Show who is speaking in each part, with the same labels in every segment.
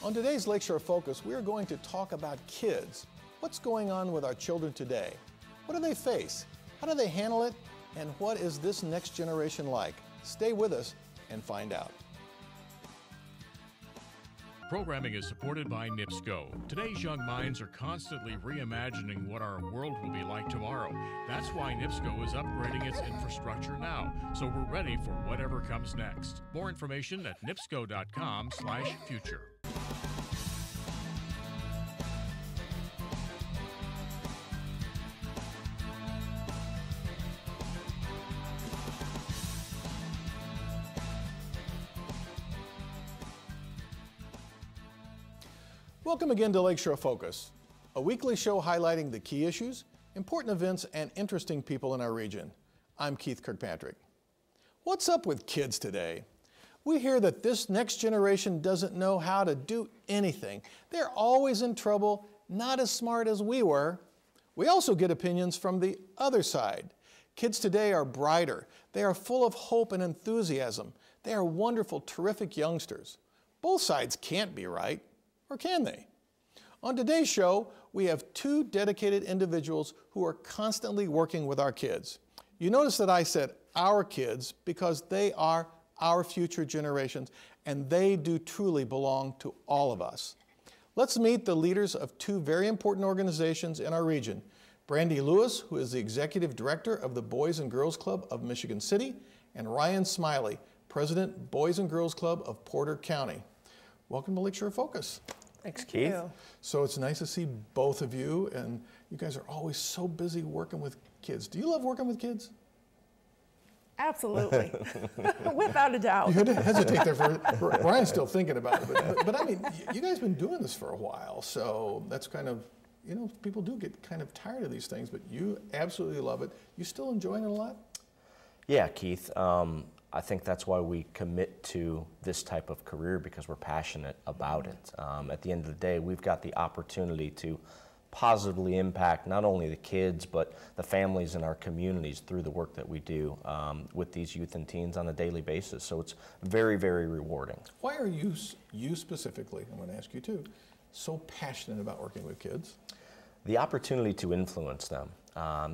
Speaker 1: On today's Lakeshore Focus, we are going to talk about kids. What's going on with our children today? What do they face? How do they handle it? And what is this next generation like? Stay with us and find out.
Speaker 2: Programming is supported by NIPSCO. Today's young minds are constantly reimagining what our world will be like tomorrow. That's why NIPSCO is upgrading its infrastructure now, so we're ready for whatever comes next. More information at nipsco.com/future.
Speaker 1: Welcome again to Lakeshore Focus, a weekly show highlighting the key issues, important events, and interesting people in our region. I'm Keith Kirkpatrick. What's up with kids today? We hear that this next generation doesn't know how to do anything. They're always in trouble, not as smart as we were. We also get opinions from the other side. Kids today are brighter. They are full of hope and enthusiasm. They are wonderful, terrific youngsters. Both sides can't be right. Or can they? On today's show, we have two dedicated individuals who are constantly working with our kids. You notice that I said our kids because they are our future generations, and they do truly belong to all of us. Let's meet the leaders of two very important organizations in our region. Brandi Lewis, who is the Executive Director of the Boys and Girls Club of Michigan City, and Ryan Smiley, President, Boys and Girls Club of Porter County. Welcome to Lakeshore Focus.
Speaker 3: Thanks, Keith.
Speaker 1: So it's nice to see both of you, and you guys are always so busy working with kids. Do you love working with kids?
Speaker 3: Absolutely, without a doubt.
Speaker 1: You had to hesitate there for Ryan's still thinking about it, but I mean, you guys have been doing this for a while, so that's kind of, you know, people do get kind of tired of these things, but you absolutely love it. You still enjoying it a lot?
Speaker 4: Yeah, Keith. I think that's why we commit to this type of career, because we're passionate about it. At the end of the day, we've got the opportunity to positively impact not only the kids, but the families in our communities through the work that we do with these youth and teens on a daily basis. So it's very, very rewarding.
Speaker 1: Why are you specifically, I'm going to ask you too, so passionate about working with kids?
Speaker 4: The opportunity to influence them.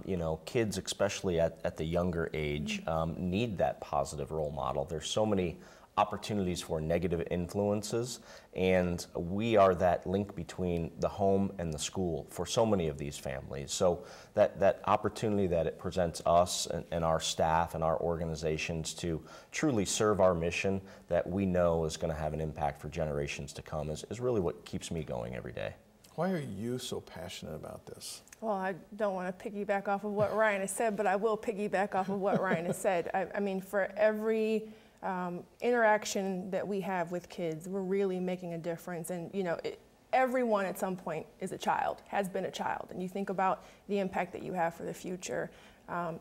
Speaker 4: You know, kids, especially at the younger age, need that positive role model. There's so many opportunities for negative influences, and we are that link between the home and the school for so many of these families. So that opportunity that it presents us and our staff and our organizations to truly serve our mission that we know is going to have an impact for generations to come is really what keeps me going every day.
Speaker 1: Why are you so passionate about this?
Speaker 3: Well, I don't want to piggyback off of what Ryan has said, but I will piggyback off of what Ryan has said. I mean, for every interaction that we have with kids, we're really making a difference. And, you know, everyone at some point is a child, has been a child. And you think about the impact that you have for the future.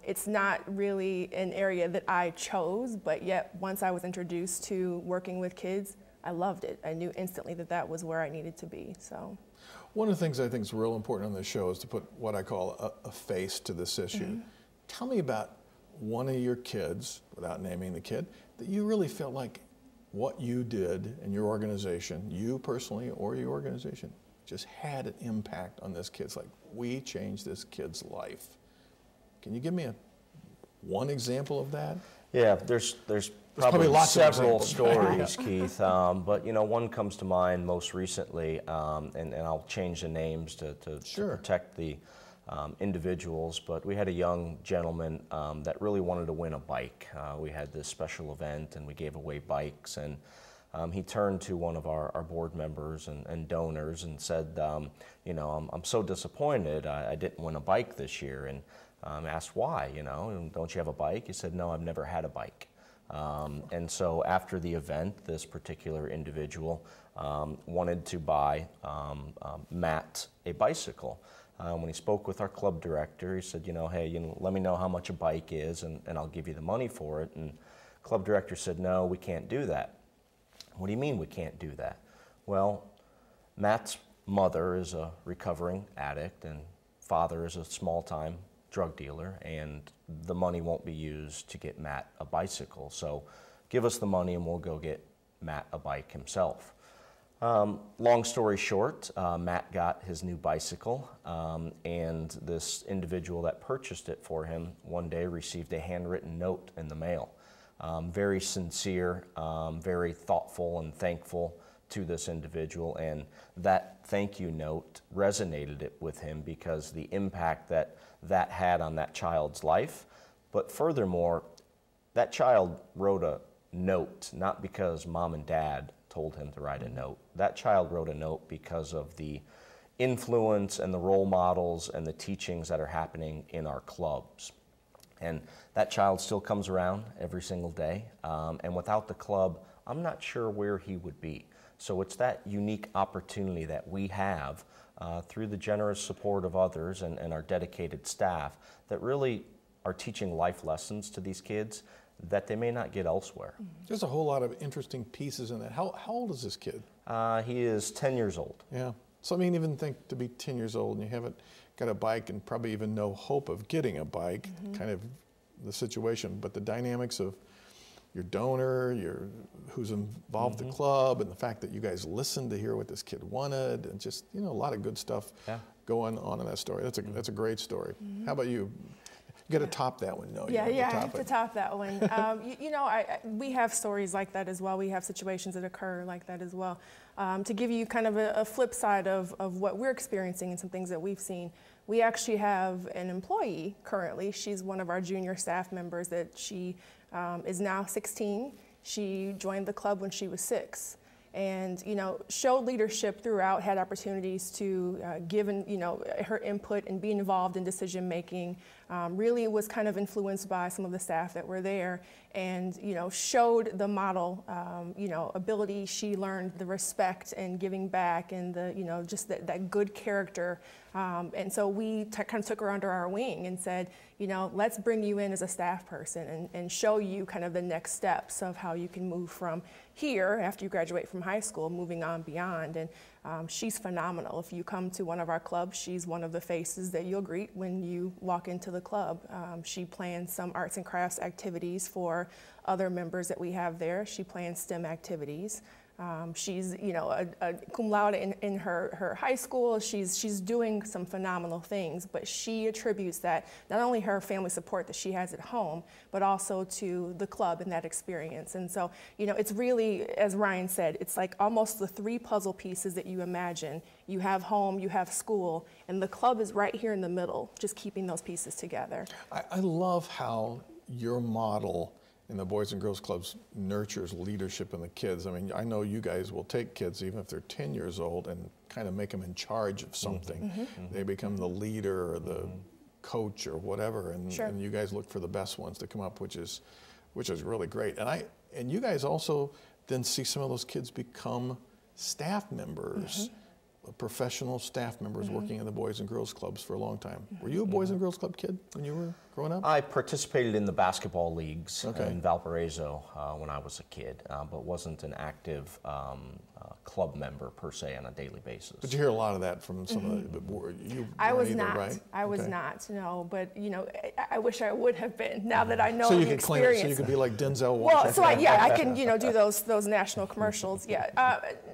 Speaker 3: It's not really an area that I chose, but yet once I was introduced to working with kids, I loved it. I knew instantly that that was where I needed to be. So.
Speaker 1: One of the things I think is real important on this show is to put what I call a face to this issue. Mm-hmm. Tell me about one of your kids, without naming the kid, that you really felt like what you did in your organization, you personally or your organization, just had an impact on this kid's life. We changed this kid's life. Can you give me one example of that?
Speaker 4: Yeah, there's probably several stories, Keith, but you know, one comes to mind most recently, and I'll change the names to protect the individuals, but we had a young gentleman that really wanted to win a bike. We had this special event and we gave away bikes, and he turned to one of our board members and donors and said, you know, I'm so disappointed I didn't win a bike this year, and asked why, you know, don't you have a bike? He said, no, I've never had a bike. And so after the event, this particular individual wanted to buy Matt a bicycle. When he spoke with our club director, he said, you know, hey, you know, let me know how much a bike is and I'll give you the money for it. And club director said, no, we can't do that. What do you mean we can't do that? Well, Matt's mother is a recovering addict and father is a small-time drug dealer, and the money won't be used to get Matt a bicycle. So give us the money and we'll go get Matt a bike himself. Long story short, Matt got his new bicycle, and this individual that purchased it for him one day received a handwritten note in the mail. Very sincere, very thoughtful and thankful to this individual, and that thank you note resonated it with him because the impact that that had on that child's life. But furthermore, that child wrote a note not because mom and dad told him to write a note. That child wrote a note because of the influence and the role models and the teachings that are happening in our clubs. And that child still comes around every single day, and without the club, I'm not sure where he would be. So it's that unique opportunity that we have through the generous support of others and our dedicated staff that really are teaching life lessons to these kids that they may not get elsewhere.
Speaker 1: There's a whole lot of interesting pieces in that. How old is this kid?
Speaker 4: He is 10 years old.
Speaker 1: Yeah. So I mean, even think to be 10 years old and you haven't got a bike and probably even no hope of getting a bike, kind of the situation, but the dynamics of your donor, who's involved the club, and the fact that you guys listened to hear what this kid wanted, and just, you know, a lot of good stuff going on in that story. That's a great story. How about you? You got to top that one, no?
Speaker 3: Yeah, I have to top that one. You know, we have stories like that as well. We have situations that occur like that as well. To give you kind of a flip side of what we're experiencing and some things that we've seen, we actually have an employee currently. She's one of our junior staff members that she is now 16. She joined the club when she was 6. And, you know, showed leadership throughout, had opportunities to give, you know, her input and be involved in decision making. Really was kind of influenced by some of the staff that were there, and, you know, showed the model, you know, ability. She learned the respect and giving back and the, you know, just that good character. And so we kind of took her under our wing and said, you know, let's bring you in as a staff person and show you kind of the next steps of how you can move from here after you graduate from high school, moving on beyond. And she's phenomenal. If you come to one of our clubs, she's one of the faces that you'll greet when you walk into the club. She plans some arts and crafts activities for other members that we have there. She plans STEM activities. She's, you know, a cum laude in her high school. She's doing some phenomenal things, but she attributes that not only her family support that she has at home, but also to the club and that experience. And so, you know, it's really, as Ryan said, it's like almost the 3 puzzle pieces that you imagine. You have home, you have school, and the club is right here in the middle, just keeping those pieces together.
Speaker 1: I love how your model in the Boys and Girls Clubs nurtures leadership in the kids. I mean, I know you guys will take kids, even if they're 10 years old, and kind of make them in charge of something. They become the leader or the coach or whatever, and you guys look for the best ones to come up, which is really great. And you guys also then see some of those kids become staff members. Professional staff members working in the Boys and Girls Clubs for a long time. Were you a Boys and Girls Club kid when you were growing up?
Speaker 4: I participated in the basketball leagues in Valparaiso when I was a kid, but wasn't an active club member per se on a daily basis.
Speaker 1: But you hear a lot of that from some of the,
Speaker 3: I was
Speaker 1: either,
Speaker 3: not.
Speaker 1: Right?
Speaker 3: I was not, no, but you know, I wish I would have been, now that I know
Speaker 1: so you
Speaker 3: the
Speaker 1: could
Speaker 3: experience.
Speaker 1: Claim it, so you could be like Denzel Washington.
Speaker 3: Well, so I can, you know, do those national commercials,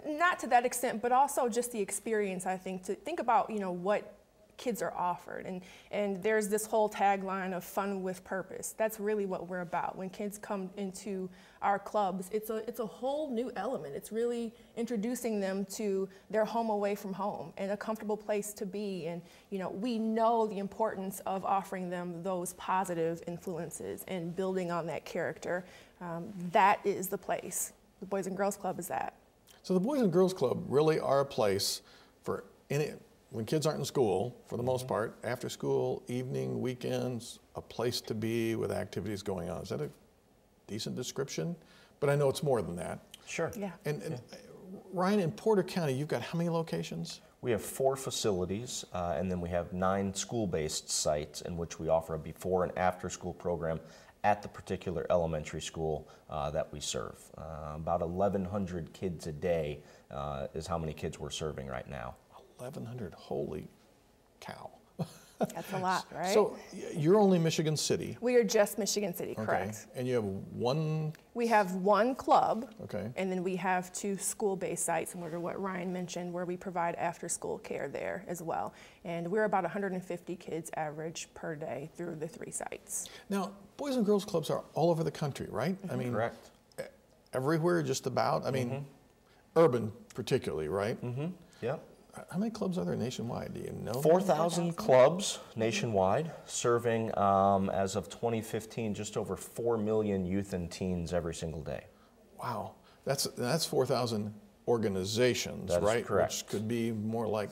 Speaker 3: not to that extent, but also just the experience, I think, to think about, you know, what kids are offered. And there's this whole tagline of fun with purpose. That's really what we're about. When kids come into our clubs, it's a whole new element. It's really introducing them to their home away from home and a comfortable place to be. And, you know, we know the importance of offering them those positive influences and building on that character. That is the place. The Boys and Girls Club is that.
Speaker 1: So the Boys and Girls Club really are a place for when kids aren't in school, for the most part, after school, evening, weekends, a place to be with activities going on. Is that a decent description? But I know it's more than that.
Speaker 4: Sure.
Speaker 3: Yeah.
Speaker 1: And Ryan, in Porter County, you've got how many locations?
Speaker 4: We have 4 facilities, and then we have 9 school-based sites in which we offer a before and after school program at the particular elementary school that we serve. About 1,100 kids a day is how many kids we're serving right now.
Speaker 1: 1,100, holy cow.
Speaker 3: That's a lot, right?
Speaker 1: So you're only Michigan City.
Speaker 3: We are just Michigan City, correct.
Speaker 1: And you have one?
Speaker 3: We have one club,
Speaker 1: okay,
Speaker 3: and then we have 2 school-based sites, similar to what Ryan mentioned, where we provide after-school care there as well. And we're about 150 kids average per day through the 3 sites.
Speaker 1: Now, Boys and Girls Clubs are all over the country, right?
Speaker 3: Mm-hmm.
Speaker 1: I mean,
Speaker 4: correct.
Speaker 1: Everywhere, just about. I mean, urban particularly, right?
Speaker 4: Mm-hmm. Yep.
Speaker 1: How many clubs are there nationwide? Do you know?
Speaker 4: 4,000 clubs nationwide, serving, as of 2015, just over 4 million youth and teens every single day.
Speaker 1: Wow, that's 4,000 organizations,
Speaker 4: That is
Speaker 1: right?
Speaker 4: correct.
Speaker 1: Which could be more like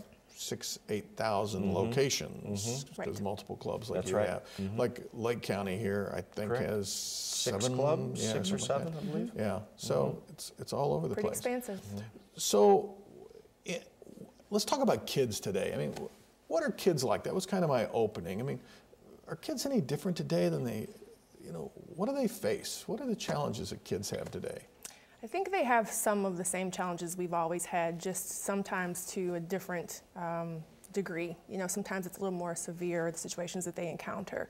Speaker 1: 8,000 locations. There's multiple clubs like
Speaker 4: That's
Speaker 1: you
Speaker 4: right.
Speaker 1: have. Like Lake County here, I think
Speaker 4: Correct.
Speaker 1: has
Speaker 4: 6
Speaker 1: 7
Speaker 4: clubs,
Speaker 1: yeah,
Speaker 4: 6 or
Speaker 1: something
Speaker 4: 7,
Speaker 1: like
Speaker 4: I believe.
Speaker 1: Yeah, so it's all over the
Speaker 3: Pretty
Speaker 1: place.
Speaker 3: expansive.
Speaker 1: So let's talk about kids today. I mean, what are kids like? That was kind of my opening. I mean, are kids any different today than they, what do they face? What are the challenges that kids have today?
Speaker 3: I think they have some of the same challenges we've always had, just sometimes to a different degree. Sometimes it's a little more severe, the situations that they encounter.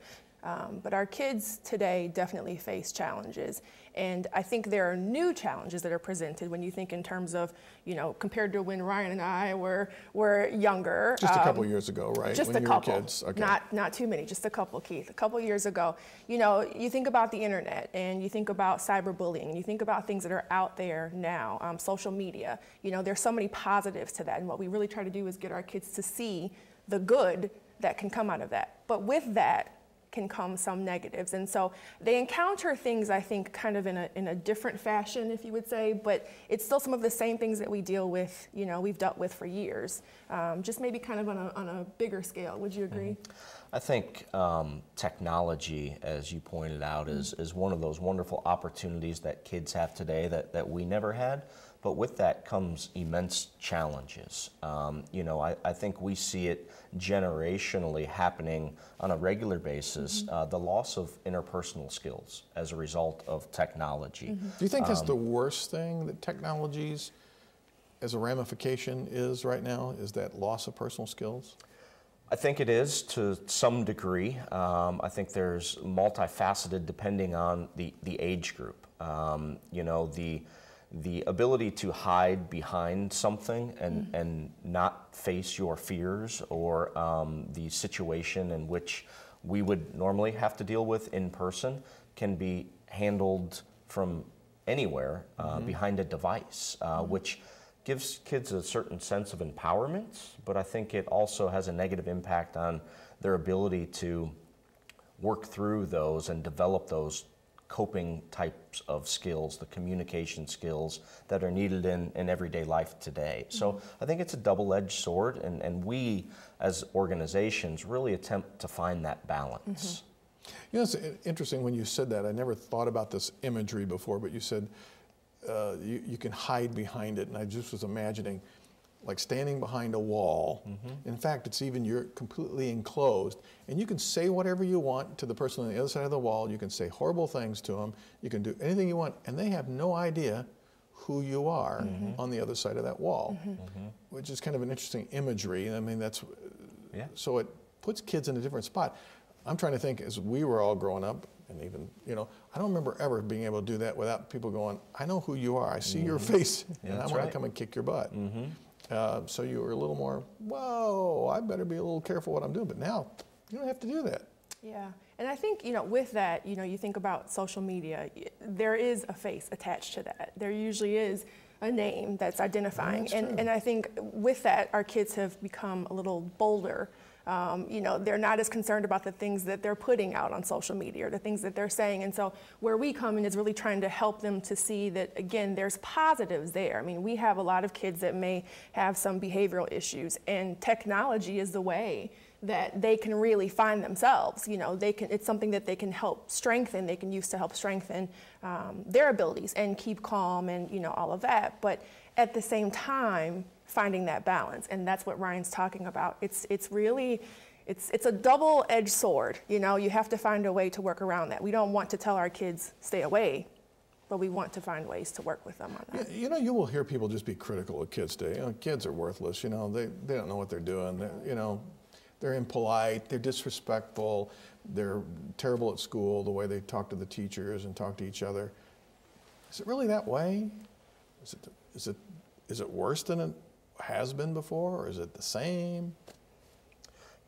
Speaker 3: But our kids today definitely face challenges. And I think there are new challenges that are presented when you think in terms of, compared to when Ryan and I were younger.
Speaker 1: Just a couple years ago, right?
Speaker 3: Just
Speaker 1: when
Speaker 3: a
Speaker 1: you
Speaker 3: couple.
Speaker 1: Were kids. Okay.
Speaker 3: Not too many, just a couple, Keith. A couple years ago, you think about the internet and you think about cyberbullying and you think about things that are out there now, social media. There's so many positives to that. And what we really try to do is get our kids to see the good that can come out of that. But with that can come some negatives. And so they encounter things, I think, kind of in a different fashion, if you would say, but it's still some of the same things that we deal with, we've dealt with for years, just maybe kind of on a bigger scale. Would you agree?
Speaker 4: I think technology, as you pointed out, is one of those wonderful opportunities that kids have today that we never had. But with that comes immense challenges. I think we see it generationally happening on a regular basis, the loss of interpersonal skills as a result of technology.
Speaker 1: Do you think that's the worst thing that technologies as a ramification is right now, is that loss of personal skills?
Speaker 4: I think it is to some degree. I think there's multifaceted depending on the age group. The ability to hide behind something and not face your fears or the situation in which we would normally have to deal with in person can be handled from anywhere behind a device, which gives kids a certain sense of empowerment, but I think it also has a negative impact on their ability to work through those and develop those coping types of skills, the communication skills that are needed in everyday life today. So I think it's a double-edged sword, and we as organizations really attempt to find that balance.
Speaker 1: It's interesting when you said that. I never thought about this imagery before, but you said you can hide behind it, and I just was imagining like standing behind a wall. In fact, it's even, you're completely enclosed, and you can say whatever you want to the person on the other side of the wall. You can say horrible things to them. You can do anything you want, and they have no idea who you are on the other side of that wall, which is kind of an interesting imagery. I mean, that's, so it puts kids in a different spot. I'm trying to think, as we were all growing up, and even, I don't remember ever being able to do that without people going, I know who you are, I see your face, and I want to come and kick your butt. So you were a little more, whoa, I better be a little careful what I'm doing. But now, you don't have to do that.
Speaker 3: Yeah, and I think, with that, you think about social media, there is a face attached to that. There usually is a name that's identifying. And I think with that, our kids have become a little bolder. They're not as concerned about the things that they're putting out on social media or the things that they're saying. And so where we come in is really trying to help them to see that, again, there's positives there. I mean, we have a lot of kids that may have some behavioral issues, and technology is the way that they can really find themselves. It's something that they can help strengthen, they can use to help strengthen their abilities and keep calm and, all of that. But at the same time, finding that balance, and that's what Ryan's talking about. It's really, it's a double-edged sword. You have to find a way to work around that. We don't want to tell our kids stay away, but we want to find ways to work with them on that.
Speaker 1: You will hear people just be critical of kids today. Kids are worthless. They don't know what they're doing. they're impolite, they're disrespectful, they're terrible at school, the way they talk to the teachers and talk to each other. Is it really that way? Is it worse than it has been before, or is it the same?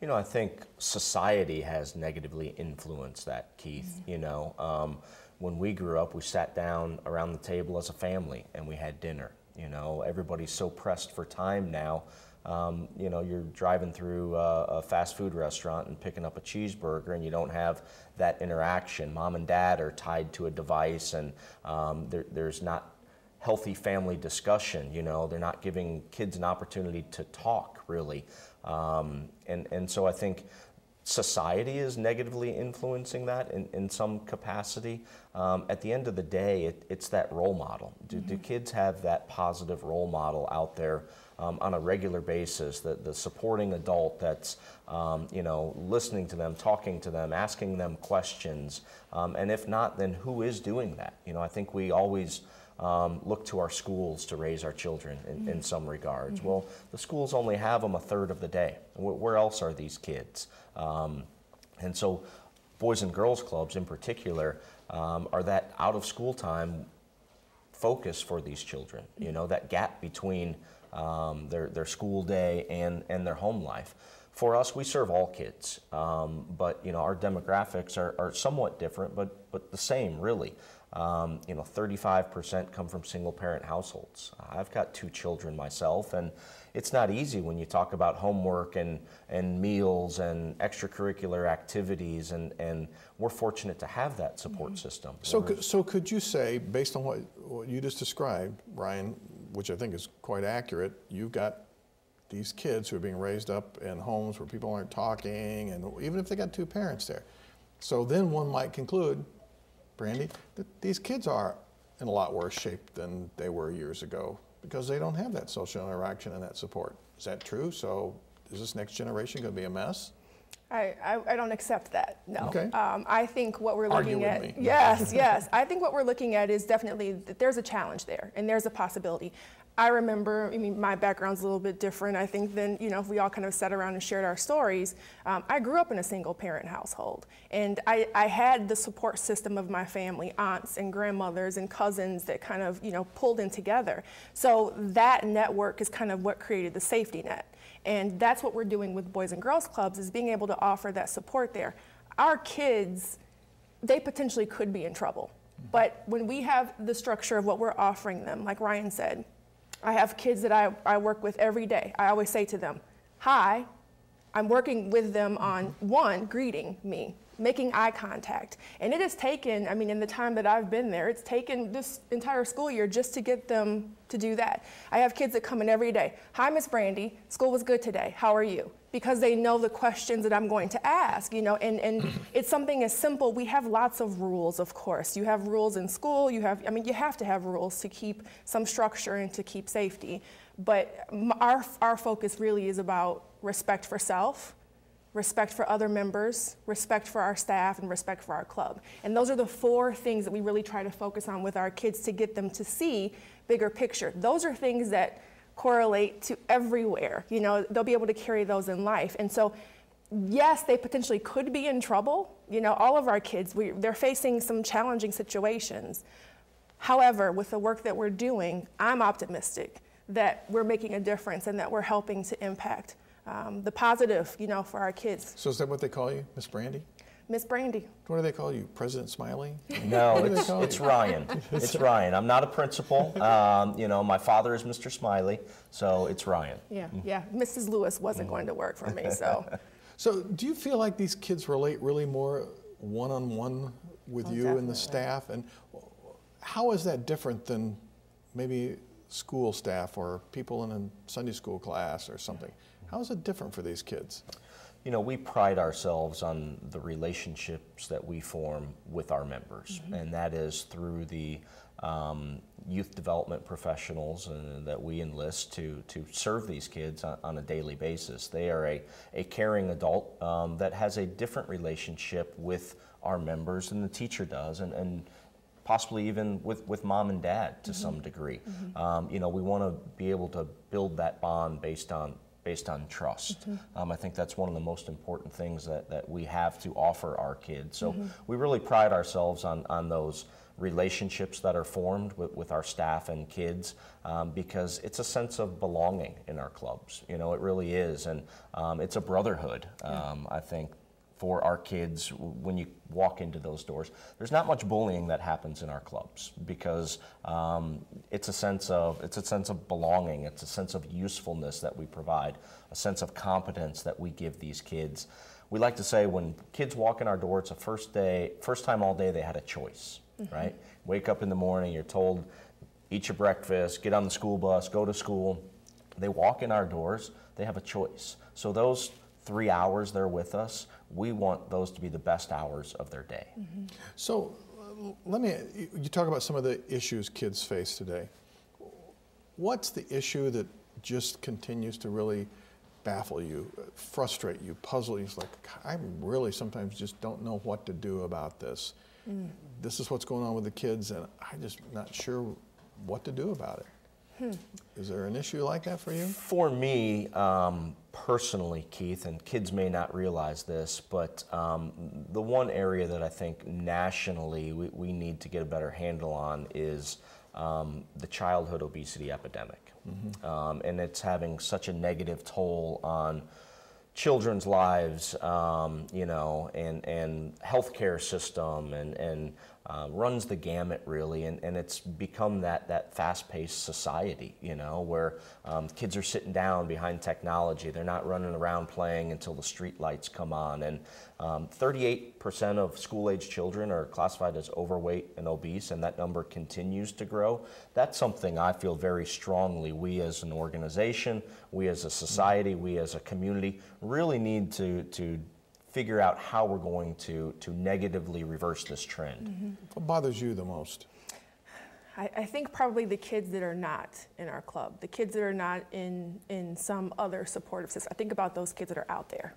Speaker 4: You know, I think society has negatively influenced that, Keith. You know, when we grew up, we sat down around the table as a family and we had dinner. You know, everybody's so pressed for time now. You know, you're driving through a fast food restaurant and picking up a cheeseburger and you don't have that interaction. Mom and dad are tied to a device, and there's not healthy family discussion. You know, they're not giving kids an opportunity to talk, really. And so I think society is negatively influencing that in some capacity. At the end of the day, it's that role model. Do kids have that positive role model out there on a regular basis, the supporting adult that's you know, listening to them, talking to them, asking them questions? And if not, then who is doing that? You know, I think we always look to our schools to raise our children in some regards. Well, the schools only have them a third of the day. Where else are these kids? And so Boys and Girls Clubs in particular are that out of school time focus for these children. You know, that gap between their school day and their home life. For us, we serve all kids, but you know, our demographics are somewhat different, but the same, really. You know, 35% come from single-parent households. I've got 2 children myself, and it's not easy when you talk about homework and meals and extracurricular activities, and we're fortunate to have that support system.
Speaker 1: So could you say, based on what you just described, Ryan, which I think is quite accurate, you've got these kids who are being raised up in homes where people aren't talking, and even if they got 2 parents there. So then one might conclude, Brandi, that these kids are in a lot worse shape than they were years ago because they don't have that social interaction and that support. Is that true? So is this next generation going to be a mess?
Speaker 3: I don't accept that, no.
Speaker 1: Okay.
Speaker 3: I think what we're looking
Speaker 1: Argue
Speaker 3: at,
Speaker 1: with me.
Speaker 3: yes. I think what we're looking at is definitely that there's a challenge there and there's a possibility. I remember, I mean, my background's a little bit different, I think, than, you know, if we all kind of sat around and shared our stories. I grew up in a single parent household, and I had the support system of my family, aunts and grandmothers and cousins that kind of, you know, pulled in together. So that network is kind of what created the safety net. And that's what we're doing with Boys and Girls Clubs, is being able to offer that support there. Our kids, they potentially could be in trouble. But when we have the structure of what we're offering them, like Ryan said, I have kids that I work with every day. I always say to them, hi. I'm working with them on, 1, greeting me, making eye contact. And it has taken, I mean, in the time that I've been there, it's taken this entire school year just to get them to do that. I have kids that come in every day. Hi, Miss Brandi, school was good today. How are you? Because they know the questions that I'm going to ask, you know, and it's something as simple. We have lots of rules, of course. You have rules in school. You have to have rules to keep some structure and to keep safety. But our focus really is about respect for self, respect for other members, respect for our staff, and respect for our club. And those are the 4 things that we really try to focus on with our kids to get them to see bigger picture. Those are things that correlate to everywhere. You know, they'll be able to carry those in life. And so, yes, they potentially could be in trouble. You know, all of our kids, they're facing some challenging situations. However, with the work that we're doing, I'm optimistic that we're making a difference and that we're helping to impact the positive, you know, for our kids.
Speaker 1: So is that what they call you, Miss Brandi?
Speaker 3: Miss Brandi.
Speaker 1: What do they call you, President Smiley?
Speaker 4: No, it's Ryan. It's Ryan. I'm not a principal. You know, my father is Mr. Smiley, so it's Ryan.
Speaker 3: Yeah. Mrs. Lewis wasn't going to work for me, so.
Speaker 1: So do you feel like these kids relate really more one-on-one with you
Speaker 3: Definitely.
Speaker 1: and the staff? And how is that different than maybe school staff or people in a Sunday school class or something? How is it different for these kids? You
Speaker 4: know, we pride ourselves on the relationships that we form with our members, and that is through the youth development professionals that we enlist to serve these kids on a daily basis. They are a caring adult that has a different relationship with our members than the teacher does, and possibly even with mom and dad to some degree. You know, we want to be able to build that bond based on based on trust. I think that's one of the most important things that we have to offer our kids. So we really pride ourselves on those relationships that are formed with our staff and kids, because it's a sense of belonging in our clubs. You know, it really is, and it's a brotherhood, I think, for our kids when you walk into those doors. There's not much bullying that happens in our clubs because it's a sense of belonging. It's a sense of usefulness that we provide, a sense of competence that we give these kids. We like to say when kids walk in our door, it's a first time all day they had a choice, right? Wake up in the morning, you're told, eat your breakfast, get on the school bus, go to school. They walk in our doors, they have a choice. So those 3 hours they're with us, we want those to be the best hours of their day.
Speaker 1: So you talk about some of the issues kids face today. What's the issue that just continues to really baffle you, frustrate you, puzzle you? It's like, I really sometimes just don't know what to do about this. This is what's going on with the kids, and I'm just not sure what to do about it. Is there an issue like that for you?
Speaker 4: For me, personally, Keith, and kids may not realize this, but the one area that I think nationally we need to get a better handle on is the childhood obesity epidemic. And it's having such a negative toll on children's lives, you know, and healthcare system, and runs the gamut really, and it's become that fast-paced society, you know, where kids are sitting down behind technology. They're not running around playing until the street lights come on, and 38% of school-age children are classified as overweight and obese, and that number continues to grow. That's something I feel very strongly we as an organization, we as a society, we as a community really need to figure out how we're going to negatively reverse this trend.
Speaker 1: What bothers you the most?
Speaker 3: I think probably the kids that are not in our club, the kids that are not in some other supportive system. I think about those kids that are out there.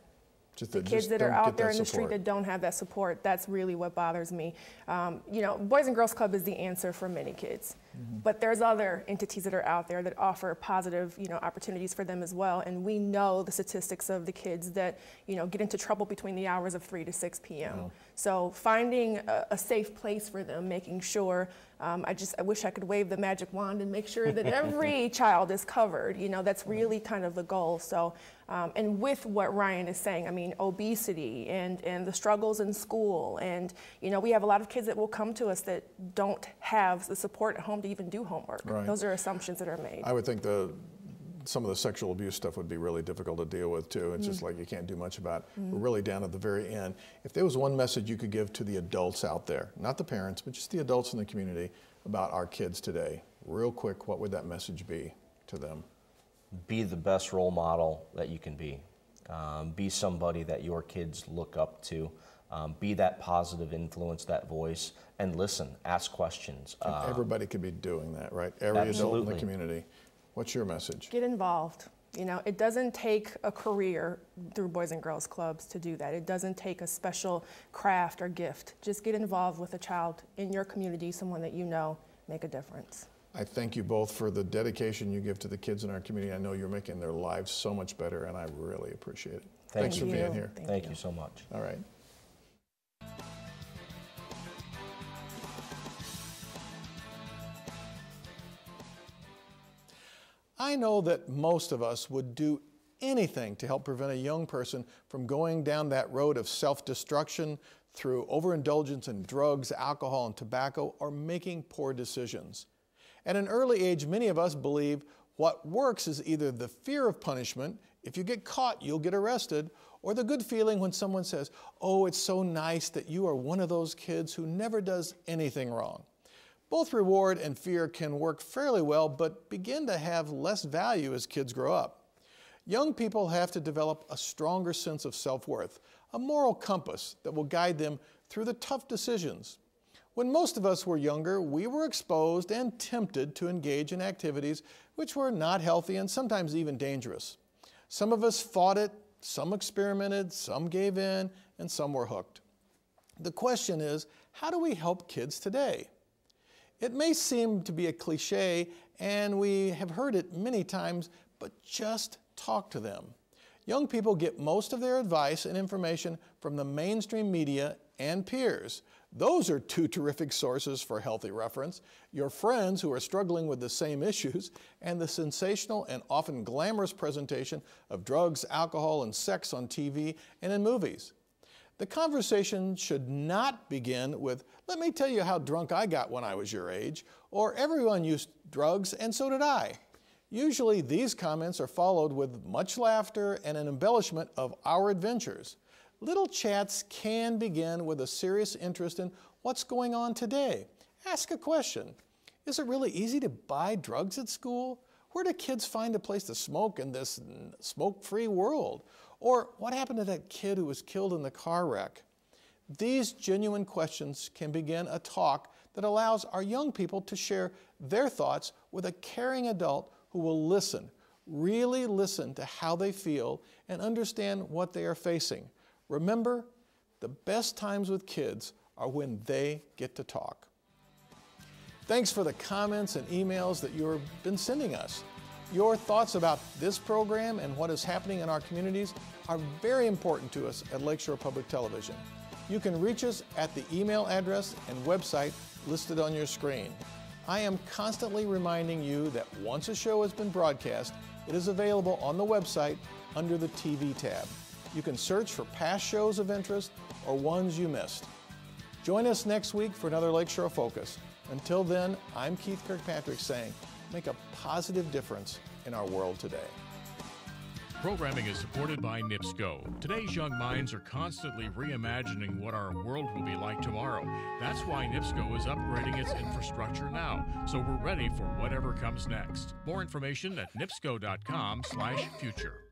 Speaker 3: The kids that are out there in the street that don't have that support, that's really what bothers me. You know, Boys and Girls Club is the answer for many kids, but there's other entities that are out there that offer positive, you know, opportunities for them as well. And we know the statistics of the kids that, you know, get into trouble between the hours of 3 to 6 p.m. So finding a safe place for them, making sure, I wish I could wave the magic wand and make sure that every child is covered. You know, that's really kind of the goal. So, and with what Ryan is saying, I mean, obesity and the struggles in school, and, you know, we have a lot of kids that will come to us that don't have the support at home to even do homework. Those are assumptions that are made.
Speaker 1: I would think some of the sexual abuse stuff would be really difficult to deal with too. It's just like you can't do much about it. We're really down at the very end. If there was one message you could give to the adults out there, not the parents, but just the adults in the community about our kids today, real quick, what would that message be to them?
Speaker 4: Be the best role model that you can be. Be somebody that your kids look up to. Be that positive influence, that voice, and listen, ask questions.
Speaker 1: Everybody could be doing that, right? Every adult in the community. What's your message?
Speaker 3: Get involved. You know, it doesn't take a career through Boys and Girls Clubs to do that. It doesn't take a special craft or gift. Just get involved with a child in your community, someone that you know, make a difference.
Speaker 1: I thank you both for the dedication you give to the kids in our community. I know you're making their lives so much better, and I really appreciate it. Thanks for being here.
Speaker 4: Thank you so much.
Speaker 1: All right. I know that most of us would do anything to help prevent a young person from going down that road of self-destruction through overindulgence in drugs, alcohol, and tobacco, or making poor decisions. At an early age, many of us believe what works is either the fear of punishment, if you get caught, you'll get arrested, or the good feeling when someone says, oh, it's so nice that you are one of those kids who never does anything wrong. Both reward and fear can work fairly well, but begin to have less value as kids grow up. Young people have to develop a stronger sense of self-worth, a moral compass that will guide them through the tough decisions. When most of us were younger, we were exposed and tempted to engage in activities which were not healthy and sometimes even dangerous. Some of us fought it, some experimented, some gave in, and some were hooked. The question is, how do we help kids today? It may seem to be a cliche, and we have heard it many times, but just talk to them. Young people get most of their advice and information from the mainstream media and peers. Those are two terrific sources for healthy reference. Your friends who are struggling with the same issues, and the sensational and often glamorous presentation of drugs, alcohol, and sex on TV and in movies. The conversation should not begin with, "Let me tell you how drunk I got when I was your age," or "Everyone used drugs and so did I." Usually these comments are followed with much laughter and an embellishment of our adventures. Little chats can begin with a serious interest in what's going on today. Ask a question. Is it really easy to buy drugs at school? Where do kids find a place to smoke in this smoke-free world? Or what happened to that kid who was killed in the car wreck? These genuine questions can begin a talk that allows our young people to share their thoughts with a caring adult who will listen, really listen to how they feel and understand what they are facing. Remember, the best times with kids are when they get to talk. Thanks for the comments and emails that you've been sending us. Your thoughts about this program and what is happening in our communities are very important to us at Lakeshore Public Television. You can reach us at the email address and website listed on your screen. I am constantly reminding you that once a show has been broadcast, it is available on the website under the TV tab. You can search for past shows of interest or ones you missed. Join us next week for another Lakeshore Focus. Until then, I'm Keith Kirkpatrick saying, make a positive difference in our world today.
Speaker 2: Programming is supported by NIPSCO. Today's young minds are constantly reimagining what our world will be like tomorrow. That's why NIPSCO is upgrading its infrastructure now, so we're ready for whatever comes next. More information at nipsco.com/future.